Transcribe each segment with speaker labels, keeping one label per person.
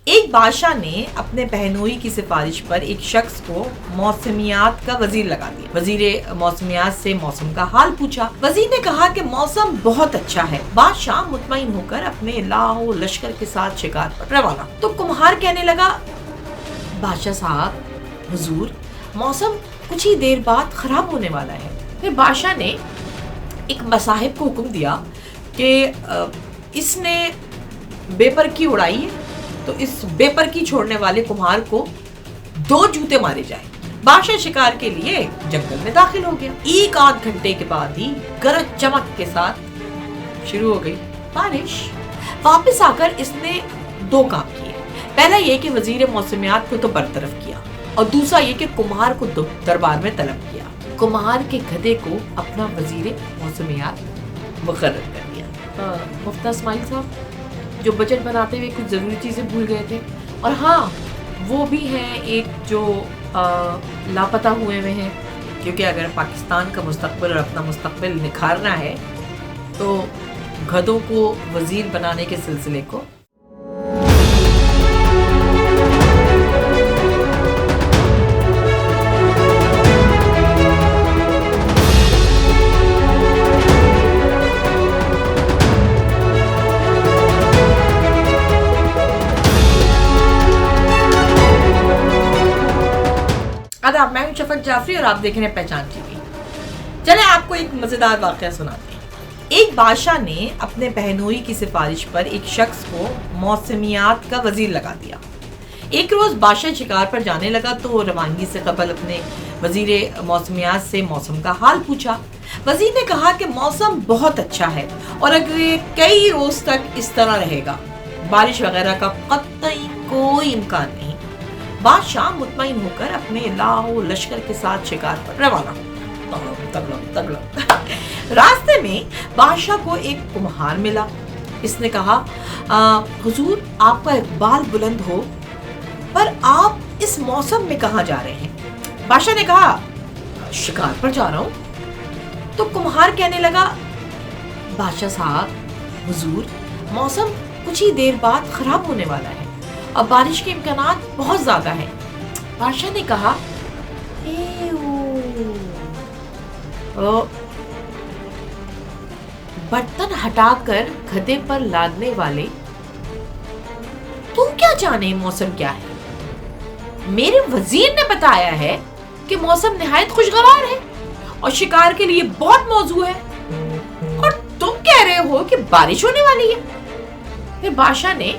Speaker 1: ایک بادشاہ نے اپنے بہنوئی کی سفارش پر ایک شخص کو موسمیات کا وزیر لگا دیا۔ وزیر موسمیات سے موسم کا حال پوچھا۔ وزیر نے کہا کہ موسم بہت اچھا ہے۔ بادشاہ مطمئن ہو کر اپنے لاؤ لشکر کے ساتھ شکار پر روانہ۔ تو کمہار کہنے لگا، بادشاہ صاحب، حضور، موسم کچھ ہی دیر بعد خراب ہونے والا ہے۔ پھر بادشاہ نے ایک مصاحب کو حکم دیا کہ اس نے بے پرکی اڑائی ہے تو اس بے پرکی چھوڑنے والے کمہار کو 2 جوتے مارے جائیں۔ بادشاہ شکار کے لیے جنگل میں داخل ہو گیا۔ 1 گھنٹے کے بعد ہی گرج چمک کے ساتھ شروع ہو گئی بارش۔ واپس آ کر اس نے 2 کام کیے۔ پہلا یہ کہ وزیر موسمیات کو تو برطرف کیا اور دوسرا یہ کہ کمہار کو دربار میں طلب کیا۔ کمہار کے گدھے کو اپنا وزیر موسمیات مقرر کر دیا۔ مفتی اسماعیل صاحب جو بجٹ بناتے ہوئے کچھ ضروری چیزیں بھول گئے تھے، اور ہاں وہ بھی ہیں ایک جو لاپتہ ہوئے ہیں، کیونکہ اگر پاکستان کا مستقبل اور اپنا مستقبل نکھارنا ہے تو گدھوں کو وزیر بنانے کے سلسلے کو آداب۔ میں ہوں شفق جعفری اور آپ دیکھ رہے ہیں پہچان ٹی وی۔ چلیں آپ کو ایک مزیدار واقعہ سناتے ہیں۔ ایک بادشاہ نے اپنے بہنوئی کی سفارش پر ایک شخص کو موسمیات کا وزیر لگا دیا۔ ایک روز بادشاہ شکار پر جانے لگا تو روانگی سے قبل اپنے وزیر موسمیات سے موسم کا حال پوچھا۔ وزیر نے کہا کہ موسم بہت اچھا ہے اور اگر یہ کئی روز تک اس طرح رہے گا، بارش وغیرہ کا قطعی کوئی امکان نہیں۔ بادشاہ مطمئن ہو کر اپنے لاؤ لشکر کے ساتھ شکار پر روانہ۔ راستے میں بادشاہ کو ایک کمہار ملا۔ اس نے کہا، حضور، آپ کا اقبال بلند ہو، پر آپ اس موسم میں کہاں جا رہے ہیں؟ بادشاہ نے کہا، شکار پر جا رہا ہوں۔ تو کمہار کہنے لگا، بادشاہ صاحب، حضور، موسم کچھ ہی دیر بعد خراب ہونے والا ہے اور بارش کے امکانات بہت زیادہ ہیں۔ بادشاہ نے کہا، برتن ہٹا کر گدھے پر لادنے والے، تم کیا جانے موسم کیا ہے؟ میرے وزیر نے بتایا ہے کہ موسم نہایت خوشگوار ہے اور شکار کے لیے بہت موزوں ہے، اور تم کہہ رہے ہو کہ بارش ہونے والی ہے۔ پھر بادشاہ نے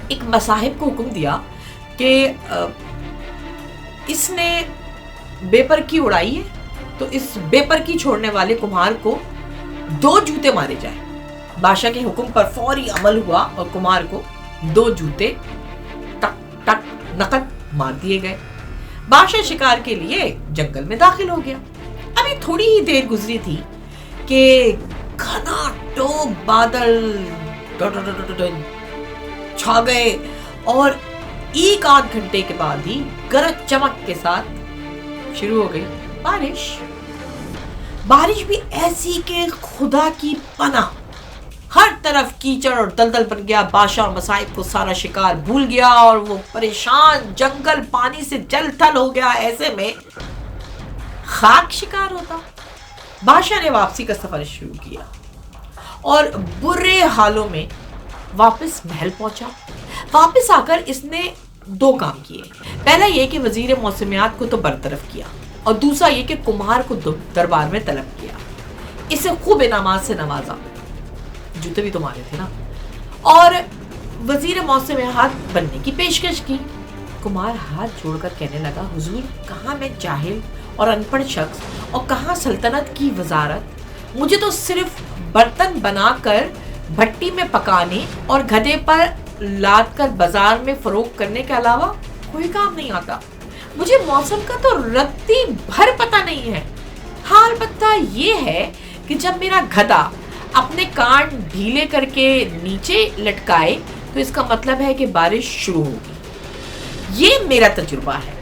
Speaker 1: ایک مصاحب کو حکم دیا کہ اس نے بے پرکی اڑائی ہے تو اس بے پرکی چھوڑنے والے کمہار کو 2 جوتے مارے جائیں۔ بادشاہ کے حکم پر فوری عمل ہوا اور کمہار کو 2 جوتے ٹک ٹک نقد مار دیے گئے۔ بادشاہ شکار کے لیے جنگل میں داخل ہو گیا۔ ابھی تھوڑی ہی دیر گزری تھی کہ گھنا ٹوپ بادل چھا گئے اور 1 گھنٹے کے بعد ہی گرج چمک کے ساتھ شروع ہو گئی بارش بھی ایسی کہ خدا کی پناہ، ہر طرف کیچڑ اور دلدل بن گیا۔ بادشاہ اور مصائب کو سارا شکار بھول گیا اور وہ پریشان، جنگل پانی سے جل تھل ہو گیا۔ ایسے میں خاک شکار ہوتا۔ بادشاہ نے واپسی کا سفر شروع کیا اور برے حالوں میں واپس محل پہنچا۔ واپس آ کر اس نے 2 کام کیے۔ پہلا یہ کہ وزیر موسمیات کو تو برطرف کیا اور دوسرا یہ کہ کمہار کو دربار میں طلب کیا۔ اسے خوب انعامات سے نوازا، جوتے بھی تمہارے تھے نا، اور وزیر موسمیات بننے کی پیشکش کی۔ کمہار ہاتھ جوڑ کر کہنے لگا، حضور، کہاں میں جاہل اور ان پڑھ شخص اور کہاں سلطنت کی وزارت؟ مجھے تو صرف برتن بنا کر بھٹی میں پکانے اور گدھے پر لاد کر بازار میں فروخت کرنے کے علاوہ کوئی کام نہیں آتا۔ مجھے موسم کا تو رتی بھر پتہ نہیں ہے۔ ہاں، البتہ یہ ہے کہ جب میرا گدھا اپنے کان ڈھیلے کر کے نیچے لٹکائے تو اس کا مطلب ہے کہ بارش شروع ہوگی۔ یہ میرا تجربہ ہے،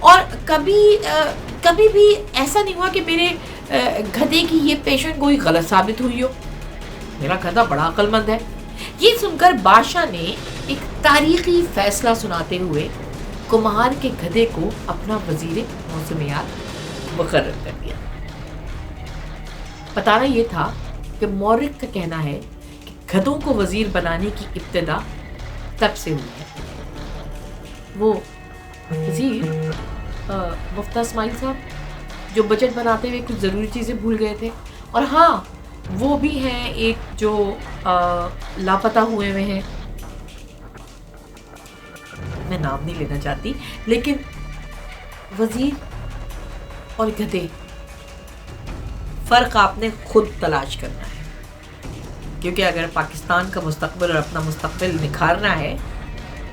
Speaker 1: اور کبھی بھی ایسا نہیں ہوا کہ میرے گدھے کی یہ پیشن گوئی غلط ثابت ہوئی ہو۔ میرا گدھا بڑا عقل مند ہے۔ یہ سن کر بادشاہ نے ایک تاریخی فیصلہ سناتے ہوئے کمہار کے گدھے کو اپنا وزیر موسمیات مقرر کر دیا۔ بتانا یہ تھا کہ مورخ کا کہنا ہے کہ گدھوں کو وزیر بنانے کی ابتدا تب سے ہوئی ہے۔ وہ وزیر مفتہ اسماعیل صاحب جو بجٹ بناتے ہوئے کچھ ضروری چیزیں بھول گئے تھے، اور ہاں وہ بھی ہیں ایک جو لاپتہ ہوئے ہیں، میں نام نہیں لینا چاہتی، لیکن وزیر اور گدھے فرق آپ نے خود تلاش کرنا ہے، کیونکہ اگر پاکستان کا مستقبل اور اپنا مستقبل نکھارنا ہے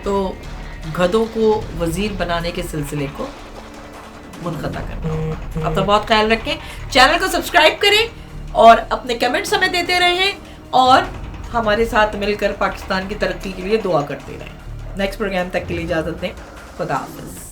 Speaker 1: تو گدھوں کو وزیر بنانے کے سلسلے کو منقطع کرنا ہوگا۔ اپنا بہت خیال رکھیں، چینل کو سبسکرائب کریں اور اپنے کمنٹس ہمیں دیتے رہیں اور ہمارے ساتھ مل کر پاکستان کی ترقی کے لیے دعا کرتے رہیں۔ نیکسٹ پروگرام تک کے لیے اجازت دیں، خدا حافظ۔